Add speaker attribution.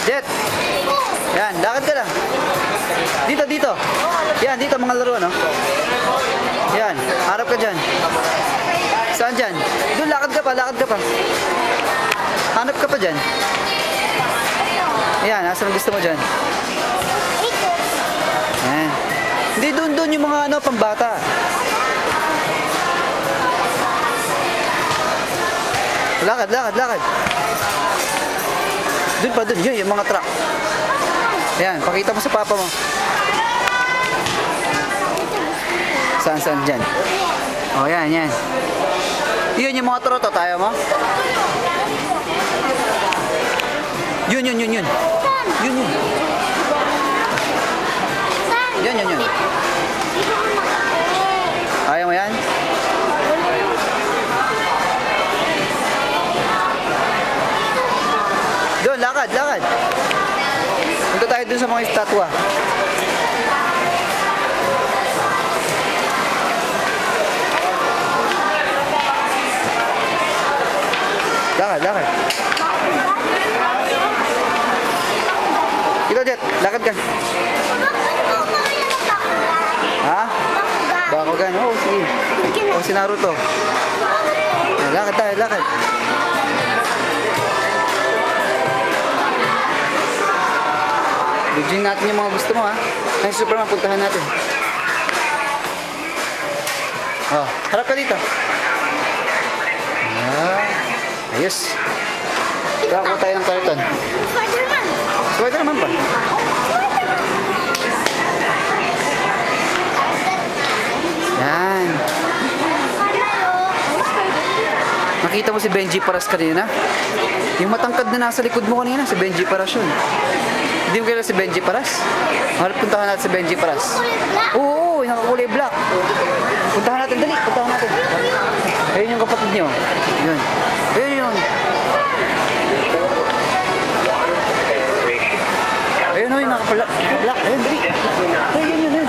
Speaker 1: Jet. Yan, lakad ka lang. Dito, dito. Yan, dito mga laro, no? Yan, harap ka dyan. Saan dyan? Doon, lakad ka pa, lakad ka pa. Hanap ka pa dyan. Yan, asan gusto mo dyan? Yan. Hindi, doon yung mga ano, pambata. Lakad, lakad, lakad. Doon pa, doon. Yun, yung mga truck. Yan, pakita mo sa papa mo. Saan, saan dyan? O, yan, yan. Yun, yung mga troto. Tayo mo? Yun, yun, yun, yun. Yun, yun. Yan, yan, yan. Ayaw mo yan? Doon, lakad, lakad. Punta tayo dun sa mga estatwa. Lakad, lakad. Ito, Jet, lakad ka. Ha? Bakugan. Oo, sige. O, si Naruto. Lakad tayo, lakad. Bigyan natin yung mga gusto mo, ha? Ay, Superman, puntahan natin. Oh, harap ka dito. Ayos. Kakakuha tayo ng karton.
Speaker 2: Spider-Man.
Speaker 1: Spider-Man pa. Yan. Nakita mo si Benji Paras kanina? Yung matangkad na nasa likod mo kanina, si Benji Paras yun. Hindi mo kilala si Benji Paras? Harap puntahan natin si Benji Paras. Oo, yung nakakulay black. Puntahan natin, dali. Puntahan natin. Ayun yung kapatid niyo. Yun. Ayun yun. Ayun o, yung nakapalak. Black. Ayun, dali. Ayun, yun, yun.